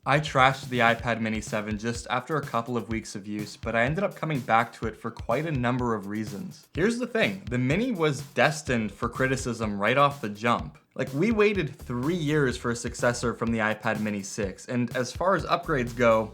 I trashed the iPad Mini 7 just after a couple of weeks of use, but I ended up coming back to it for quite a number of reasons. Here's the thing, the Mini was destined for criticism right off the jump. Like, we waited 3 years for a successor from the iPad Mini 6, and as far as upgrades go,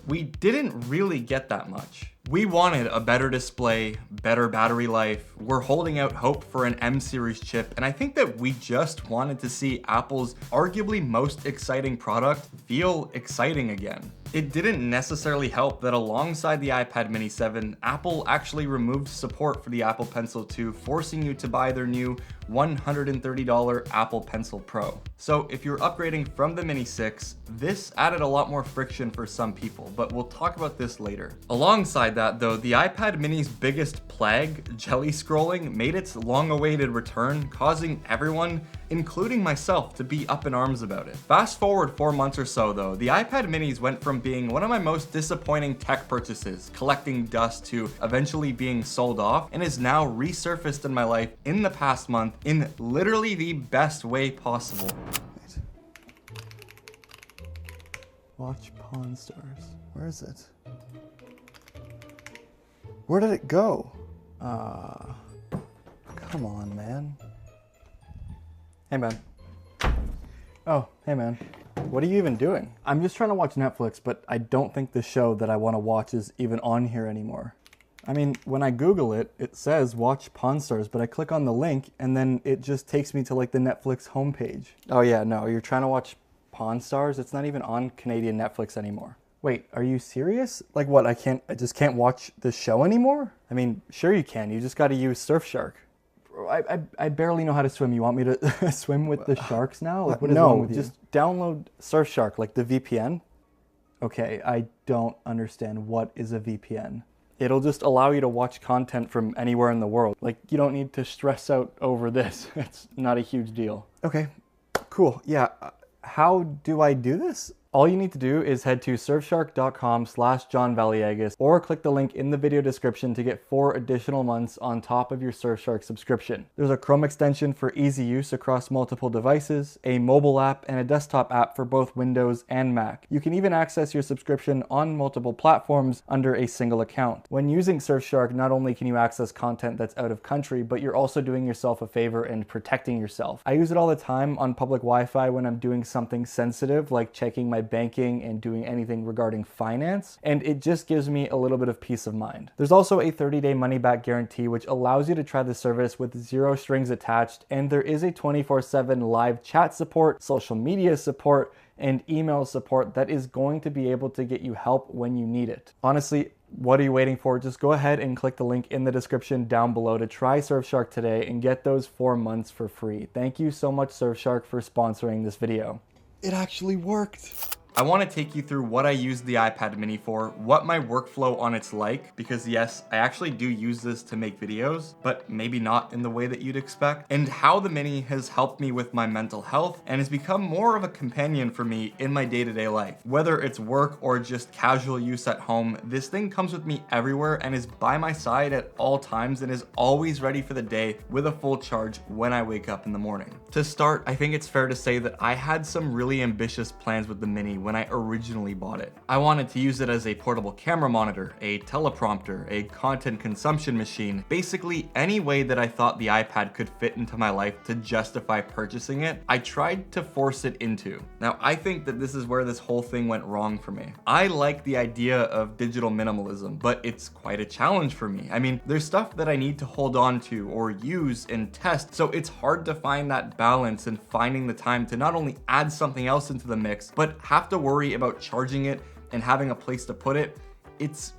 we didn't really get that much. We wanted a better display, better battery life, we're holding out hope for an M series chip, and I think that we just wanted to see Apple's arguably most exciting product feel exciting again. It didn't necessarily help that alongside the iPad Mini 7, Apple actually removed support for the Apple Pencil 2, forcing you to buy their new $130 Apple Pencil Pro. So if you're upgrading from the Mini 6, this added a lot more friction for some people, but we'll talk about this later. Alongside that though, the iPad Mini's biggest plague, jelly scrolling, made its long-awaited return, causing everyone, including myself, to be up in arms about it. Fast forward 4 months or so though, the iPad Minis went from being one of my most disappointing tech purchases, collecting dust, to eventually being sold off, and is now resurfaced in my life in the past month in literally the best way possible. Wait. Watch Pawn Stars. Where is it? Where did it go? Come on, man. Hey, man. Oh, hey, man. What are you even doing? I'm just trying to watch Netflix, but I don't think the show that I want to watch is even on here anymore. I mean, when I Google it, it says watch Pawn Stars, but I click on the link and then it just takes me to like the Netflix homepage. Oh yeah, no, you're trying to watch Pawn Stars? It's not even on Canadian Netflix anymore. Wait, are you serious? Like what, I just can't watch the show anymore? I mean, sure you can, you just gotta use Surfshark. I barely know how to swim. You want me to swim with the sharks now? Like, what is wrong with you? No, just download Surfshark, like the VPN. Okay, I don't understand. What is a VPN? It'll just allow you to watch content from anywhere in the world. Like, you don't need to stress out over this. It's not a huge deal. Okay, cool. Yeah, how do I do this? All you need to do is head to surfshark.com/John Valiagas or click the link in the video description to get 4 additional months on top of your Surfshark subscription. There's a Chrome extension for easy use across multiple devices, a mobile app, and a desktop app for both Windows and Mac. You can even access your subscription on multiple platforms under a single account. When using Surfshark, not only can you access content that's out of country, but you're also doing yourself a favor and protecting yourself. I use it all the time on public Wi-Fi when I'm doing something sensitive, like checking my banking and doing anything regarding finance, and it just gives me a little bit of peace of mind. There's also a 30-day money-back guarantee, which allows you to try the service with 0 strings attached, and there is a 24/7 live chat support, social media support, and email support that is going to be able to get you help when you need it. Honestly, what are you waiting for? Just go ahead and click the link in the description down below to try Surfshark today and get those 4 months for free. Thank you so much, Surfshark, for sponsoring this video. It actually worked. I want to take you through what I use the iPad Mini for, what my workflow on it's like, because yes, I actually do use this to make videos, but maybe not in the way that you'd expect, and how the Mini has helped me with my mental health and has become more of a companion for me in my day-to-day life. Whether it's work or just casual use at home, this thing comes with me everywhere and is by my side at all times and is always ready for the day with a full charge when I wake up in the morning. To start, I think it's fair to say that I had some really ambitious plans with the Mini when I originally bought it. I wanted to use it as a portable camera monitor, a teleprompter, a content consumption machine, basically any way that I thought the iPad could fit into my life to justify purchasing it, I tried to force it into. Now, I think that this is where this whole thing went wrong for me. I like the idea of digital minimalism, but it's quite a challenge for me. I mean, there's stuff that I need to hold on to or use and test, so it's hard to find that balance and finding the time to not only add something else into the mix, but have to worry about charging it and having a place to put it. It's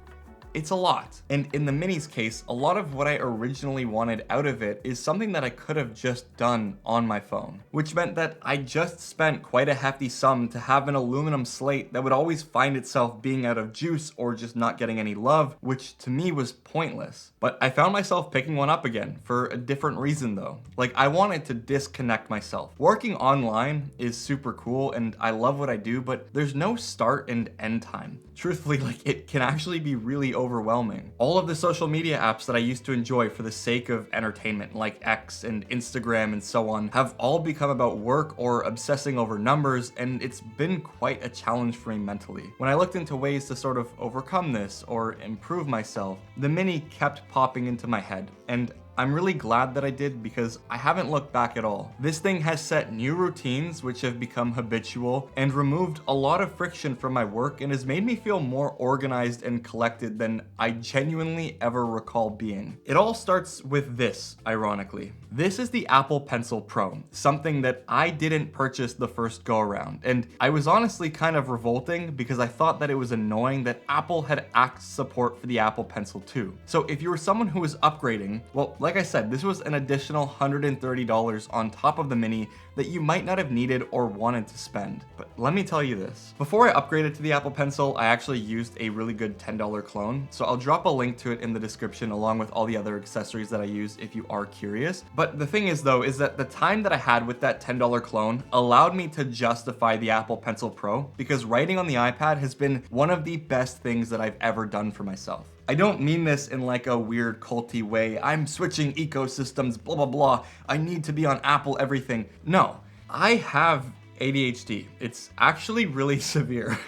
a lot. And in the Mini's case, a lot of what I originally wanted out of it is something that I could have just done on my phone, which meant that I just spent quite a hefty sum to have an aluminum slate that would always find itself being out of juice or just not getting any love, which to me was pointless. But I found myself picking one up again for a different reason though. Like, I wanted to disconnect myself. Working online is super cool and I love what I do, but there's no start and end time. Truthfully, like, it can actually be really overwhelming. All of the social media apps that I used to enjoy for the sake of entertainment, like X and Instagram and so on, have all become about work or obsessing over numbers, and it's been quite a challenge for me mentally. When I looked into ways to sort of overcome this or improve myself, the Mini kept popping into my head, and I'm really glad that I did because I haven't looked back at all. This thing has set new routines which have become habitual and removed a lot of friction from my work and has made me feel more organized and collected than I genuinely ever recall being. It all starts with this, ironically. This is the Apple Pencil Pro, something that I didn't purchase the first go around, and I was honestly kind of revolting because I thought that it was annoying that Apple had axed support for the Apple Pencil too. So if you were someone who was upgrading, well, like I said, this was an additional $130 on top of the Mini that you might not have needed or wanted to spend. But let me tell you this. Before I upgraded to the Apple Pencil, I actually used a really good $10 clone, so I'll drop a link to it in the description along with all the other accessories that I use if you are curious. But the thing is though, is that the time that I had with that $10 clone allowed me to justify the Apple Pencil Pro because writing on the iPad has been one of the best things that I've ever done for myself. I don't mean this in like a weird culty way. I'm switching ecosystems, blah, blah, blah. I need to be on Apple everything. No, I have ADHD. It's actually really severe.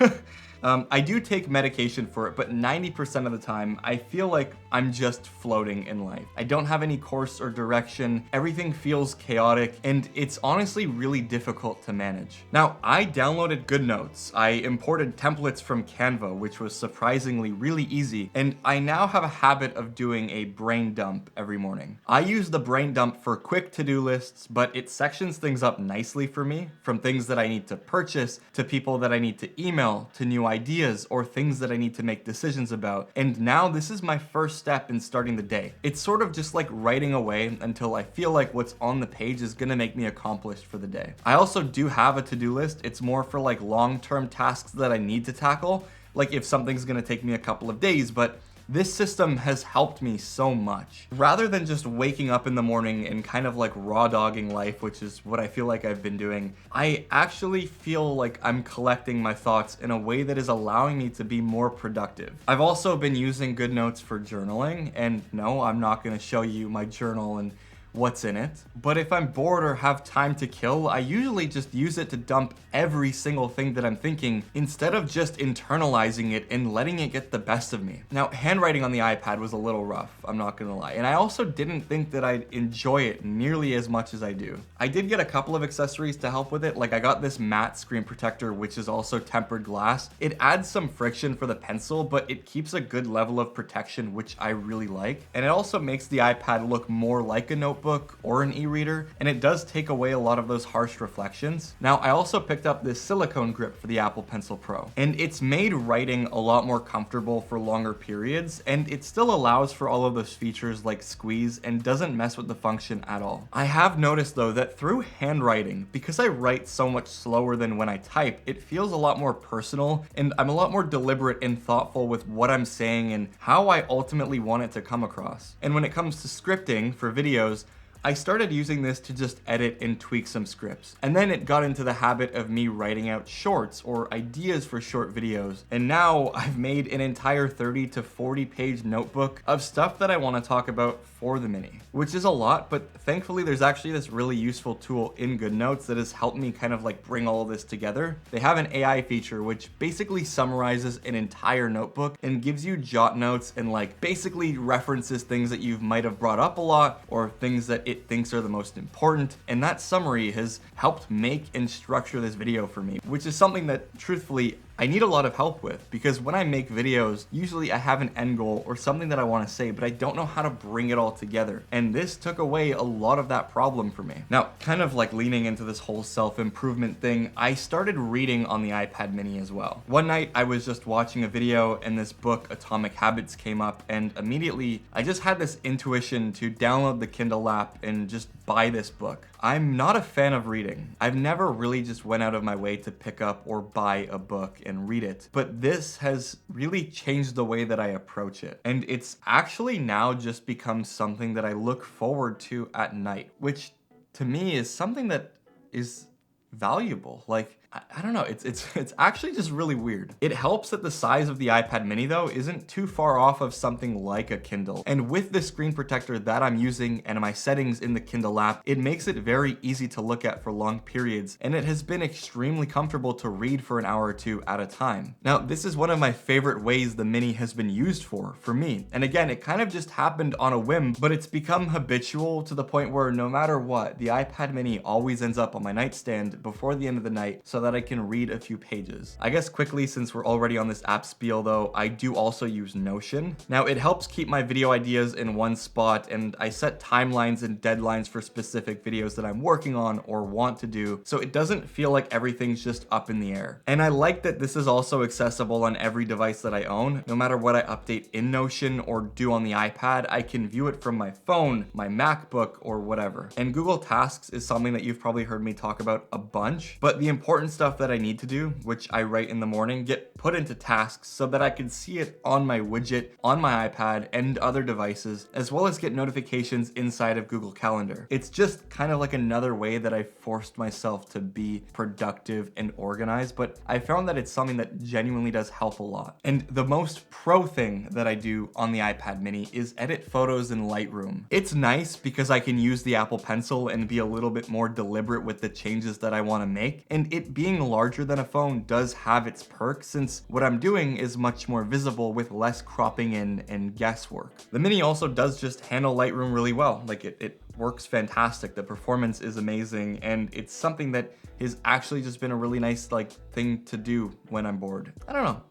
I do take medication for it, but 90% of the time, I feel like I'm just floating in life. I don't have any course or direction, everything feels chaotic, and it's honestly really difficult to manage. Now, I downloaded GoodNotes, I imported templates from Canva, which was surprisingly really easy, and I now have a habit of doing a brain dump every morning. I use the brain dump for quick to-do lists, but it sections things up nicely for me, from things that I need to purchase, to people that I need to email, to new ideas or things that I need to make decisions about. And now this is my first step in starting the day. It's sort of just like writing away until I feel like what's on the page is gonna make me accomplished for the day. I also do have a to-do list. It's more for like long-term tasks that I need to tackle, like if something's gonna take me a couple of days, but this system has helped me so much. Rather than just waking up in the morning and kind of like raw dogging life, which is what I feel like I've been doing, I actually feel like I'm collecting my thoughts in a way that is allowing me to be more productive. I've also been using GoodNotes for journaling, and no, I'm not gonna show you my journal and what's in it. But if I'm bored or have time to kill, I usually just use it to dump every single thing that I'm thinking instead of just internalizing it and letting it get the best of me. Now, handwriting on the iPad was a little rough, I'm not gonna lie, and I also didn't think that I'd enjoy it nearly as much as I do. I did get a couple of accessories to help with it, like I got this matte screen protector, which is also tempered glass. It adds some friction for the pencil, but it keeps a good level of protection, which I really like. And it also makes the iPad look more like a notebook or an e-reader, and it does take away a lot of those harsh reflections. Now, I also picked up this silicone grip for the Apple Pencil Pro, and it's made writing a lot more comfortable for longer periods, and it still allows for all of those features like squeeze and doesn't mess with the function at all. I have noticed though that through handwriting, because I write so much slower than when I type, it feels a lot more personal, and I'm a lot more deliberate and thoughtful with what I'm saying and how I ultimately want it to come across. And when it comes to scripting for videos, I started using this to just edit and tweak some scripts. And then it got into the habit of me writing out shorts or ideas for short videos. And now I've made an entire 30 to 40 page notebook of stuff that I want to talk about for the Mini, which is a lot, but thankfully there's actually this really useful tool in GoodNotes that has helped me kind of like bring all of this together. They have an AI feature which basically summarizes an entire notebook and gives you jot notes and like basically references things that you might have brought up a lot or things that it thinks are the most important. And that summary has helped make and structure this video for me, which is something that truthfully I need a lot of help with, because when I make videos, usually I have an end goal or something that I want to say, but I don't know how to bring it all together. And this took away a lot of that problem for me. Now, kind of like leaning into this whole self-improvement thing, I started reading on the iPad Mini as well. One night I was just watching a video and this book, Atomic Habits, came up, and immediately I just had this intuition to download the Kindle app and just buy this book. I'm not a fan of reading. I've never really just went out of my way to pick up or buy a book and read it, but this has really changed the way that I approach it. And it's actually now just become something that I look forward to at night, which to me is something that is valuable. Like, I don't know, it's actually just really weird. It helps that the size of the iPad mini though isn't too far off of something like a Kindle. And with the screen protector that I'm using and my settings in the Kindle app, it makes it very easy to look at for long periods, and it has been extremely comfortable to read for an hour or two at a time. Now, this is one of my favorite ways the mini has been used for me. And again, it kind of just happened on a whim, but it's become habitual to the point where no matter what, the iPad mini always ends up on my nightstand before the end of the night so that I can read a few pages. I guess quickly, since we're already on this app spiel though, I do also use Notion. Now, it helps keep my video ideas in one spot, and I set timelines and deadlines for specific videos that I'm working on or want to do, so it doesn't feel like everything's just up in the air. And I like that this is also accessible on every device that I own. No matter what I update in Notion or do on the iPad, I can view it from my phone, my MacBook, or whatever. And Google Tasks is something that you've probably heard me talk about a bunch, but the important stuff that I need to do, which I write in the morning, get put into tasks so that I can see it on my widget, on my iPad, and other devices, as well as get notifications inside of Google Calendar. It's just kind of like another way that I forced myself to be productive and organized, but I found that it's something that genuinely does help a lot. And the most pro thing that I do on the iPad mini is edit photos in Lightroom. It's nice because I can use the Apple Pencil and be a little bit more deliberate with the changes that I want to make, and it being larger than a phone does have its perks since what I'm doing is much more visible with less cropping in and guesswork. The mini also does just handle Lightroom really well. Like it works fantastic. The performance is amazing, and it's something that has actually just been a really nice thing to do when I'm bored. I don't know.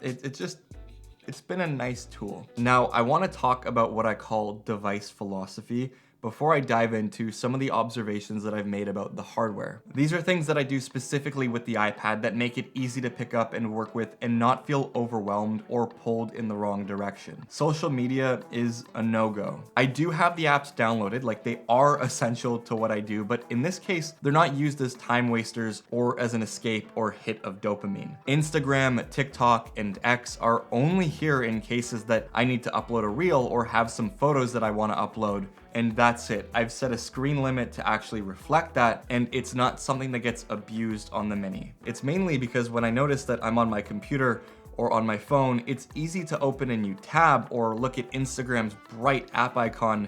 It's been a nice tool. Now, I want to talk about what I call device philosophy before I dive into some of the observations that I've made about the hardware. These are things that I do specifically with the iPad that make it easy to pick up and work with and not feel overwhelmed or pulled in the wrong direction. Social media is a no-go. I do have the apps downloaded, like they are essential to what I do, but in this case, they're not used as time wasters or as an escape or hit of dopamine. Instagram, TikTok, and X are only here in cases that I need to upload a reel or have some photos that I want to upload, and that's it. I've set a screen limit to actually reflect that, and it's not something that gets abused on the mini. It's mainly because when I notice that I'm on my computer or on my phone, it's easy to open a new tab or look at Instagram's bright app icon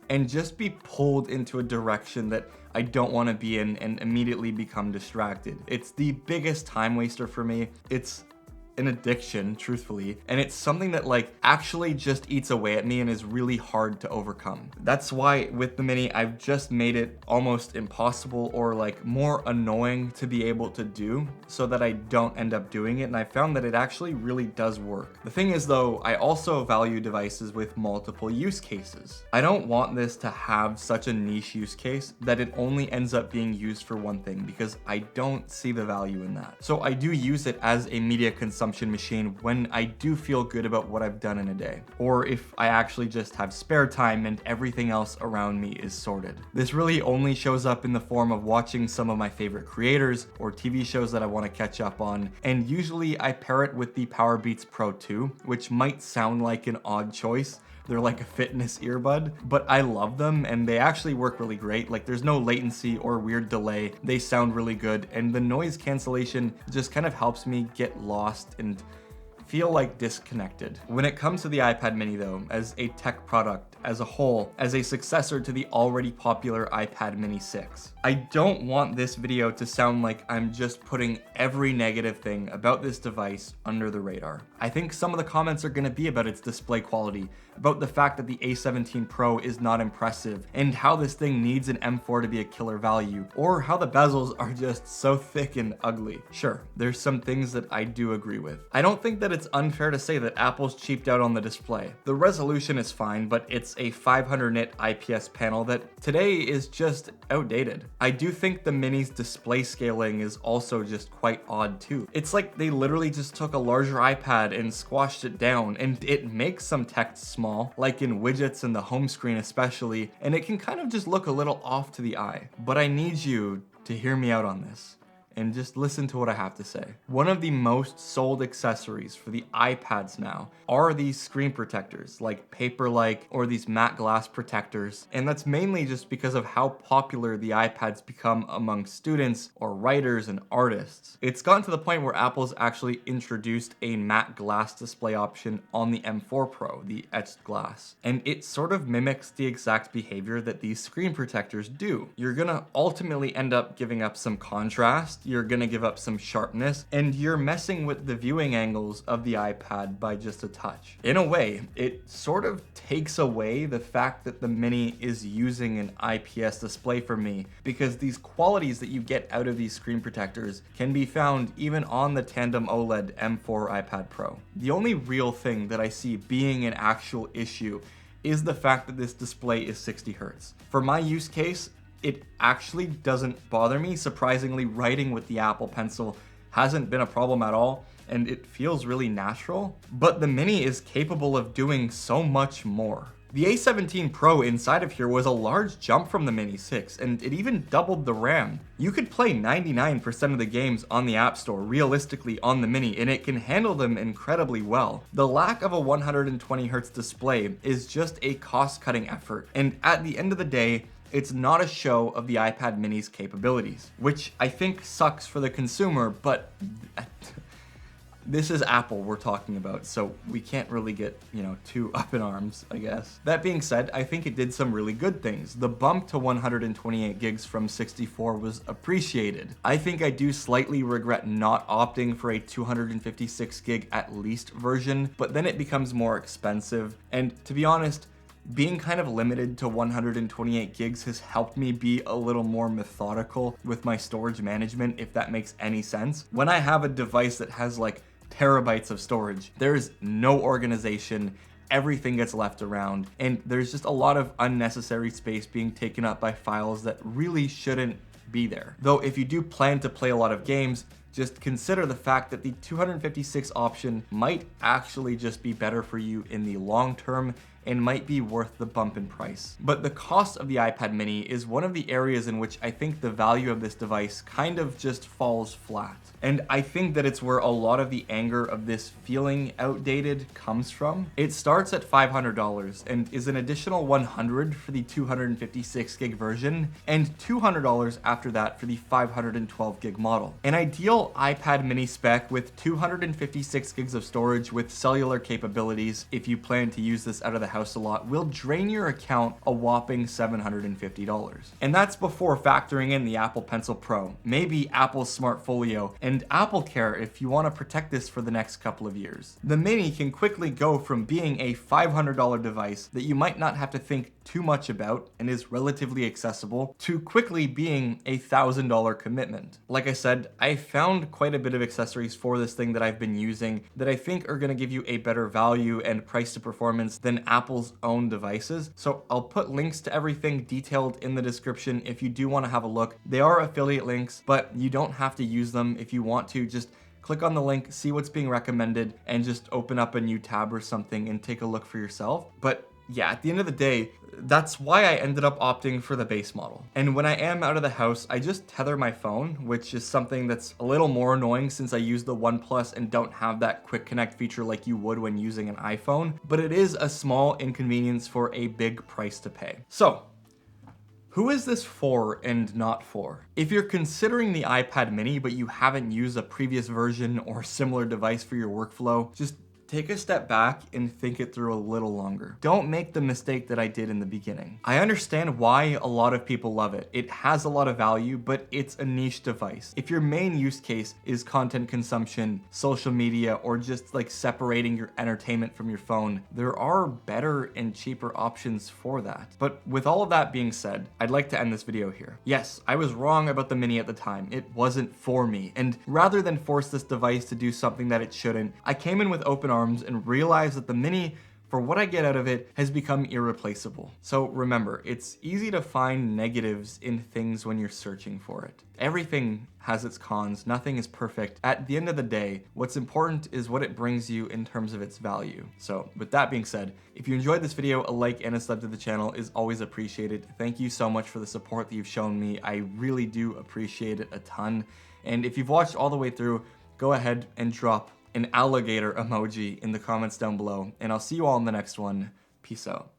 and just be pulled into a direction that I don't want to be in and immediately become distracted. It's the biggest time waster for me. It's an addiction, truthfully, and it's something that actually just eats away at me and is really hard to overcome. That's why with the mini, I've just made it almost impossible or more annoying to be able to do so that I don't end up doing it, and I found that it actually really does work. The thing is though, I also value devices with multiple use cases. I don't want this to have such a niche use case that it only ends up being used for one thing, because I don't see the value in that. So I do use it as a media consumption machine when I do feel good about what I've done in a day, or if I actually just have spare time and everything else around me is sorted. This really only shows up in the form of watching some of my favorite creators or TV shows that I want to catch up on, and usually I pair it with the Powerbeats Pro 2, which might sound like an odd choice. They're like a fitness earbud, but I love them and they actually work really great. There's no latency or weird delay. They sound really good, and the noise cancellation just kind of helps me get lost and feel disconnected. When it comes to the iPad mini though, as a tech product as a whole, as a successor to the already popular iPad mini 6, I don't want this video to sound like I'm just putting every negative thing about this device under the radar. I think some of the comments are going to be about its display quality, about the fact that the A17 Pro is not impressive, and how this thing needs an M4 to be a killer value, or how the bezels are just so thick and ugly. Sure, there's some things that I do agree with. I don't think that it's unfair to say that Apple's cheaped out on the display. The resolution is fine, but it's a 500 nit IPS panel that today is just outdated. I do think the mini's display scaling is also just quite odd too. It's like they literally just took a larger iPad and squashed it down, and it makes some text small, like in widgets and the home screen especially, and it can kind of just look a little off to the eye. But I need you to hear me out on this. and just listen to what I have to say. One of the most sold accessories for the iPads now are these screen protectors like Paperlike or these matte glass protectors, and that's mainly just because of how popular the iPads become among students or writers and artists. It's gotten to the point where Apple's actually introduced a matte glass display option on the M4 Pro, the etched glass, and it sort of mimics the exact behavior that these screen protectors do. You're gonna ultimately end up giving up some contrast, you're gonna give up some sharpness, and you're messing with the viewing angles of the iPad by just a touch. In a way, it sort of takes away the fact that the Mini is using an IPS display for me, because these qualities that you get out of these screen protectors can be found even on the tandem OLED M4 iPad Pro. The only real thing that I see being an actual issue is the fact that this display is 60 Hz. For my use case, it actually doesn't bother me. Surprisingly, writing with the Apple Pencil hasn't been a problem at all, and it feels really natural. But the Mini is capable of doing so much more. The A17 Pro inside of here was a large jump from the Mini 6, and it even doubled the RAM. You could play 99% of the games on the App Store realistically on the Mini, and it can handle them incredibly well. The lack of a 120Hz display is just a cost-cutting effort, and at the end of the day, it's not a show of the iPad Mini's capabilities, which I think sucks for the consumer, but this is Apple we're talking about, so we can't really get, too up in arms, I guess. That being said, I think it did some really good things. The bump to 128 gigs from 64 was appreciated. I think I do slightly regret not opting for a 256 gig at least version, but then it becomes more expensive, and to be honest, being kind of limited to 128 gigs has helped me be a little more methodical with my storage management, if that makes any sense. When I have a device that has like terabytes of storage, there's no organization, everything gets left around, and there's just a lot of unnecessary space being taken up by files that really shouldn't be there. Though if you do plan to play a lot of games, just consider the fact that the 256 option might actually just be better for you in the long term and might be worth the bump in price. But the cost of the iPad Mini is one of the areas in which I think the value of this device kind of just falls flat. And I think that it's where a lot of the anger of this feeling outdated comes from. It starts at $500 and is an additional $100 for the 256 gig version and $200 after that for the 512 gig model. An ideal iPad Mini spec with 256 gigs of storage with cellular capabilities, if you plan to use this out of the house a lot, will drain your account a whopping $750. And that's before factoring in the Apple Pencil Pro, maybe Apple's Smart Folio, and Apple Care if you want to protect this for the next couple of years. The Mini can quickly go from being a $500 device that you might not have to think too much about and is relatively accessible to quickly being a $1,000 commitment. Like I said, I found quite a bit of accessories for this thing that I've been using that I think are going to give you a better value and price to performance than Apple's own devices. So I'll put links to everything detailed in the description if you do want to have a look. They are affiliate links, but you don't have to use them. If you want to, just click on the link, see what's being recommended, and just open up a new tab or something and take a look for yourself. But yeah, at the end of the day, that's why I ended up opting for the base model. And when I am out of the house, I just tether my phone, which is something that's a little more annoying since I use the OnePlus and don't have that quick connect feature like you would when using an iPhone, but it is a small inconvenience for a big price to pay. So, who is this for and not for? If you're considering the iPad Mini but you haven't used a previous version or similar device for your workflow, just take a step back and think it through a little longer. Don't make the mistake that I did in the beginning. I understand why a lot of people love it. It has a lot of value, but it's a niche device. If your main use case is content consumption, social media, or just like separating your entertainment from your phone, there are better and cheaper options for that. But with all of that being said, I'd like to end this video here. Yes, I was wrong about the Mini at the time. It wasn't for me. And rather than force this device to do something that it shouldn't, I came in with open arms and realized that the Mini for what I get out of it has become irreplaceable. So remember, it's easy to find negatives in things when you're searching for it. Everything has its cons, nothing is perfect. At the end of the day, what's important is what it brings you in terms of its value. So with that being said, if you enjoyed this video, a like and a sub to the channel is always appreciated. Thank you so much for the support that you've shown me. I really do appreciate it a ton. And if you've watched all the way through, go ahead and drop an alligator emoji in the comments down below, and I'll see you all in the next one. Peace out.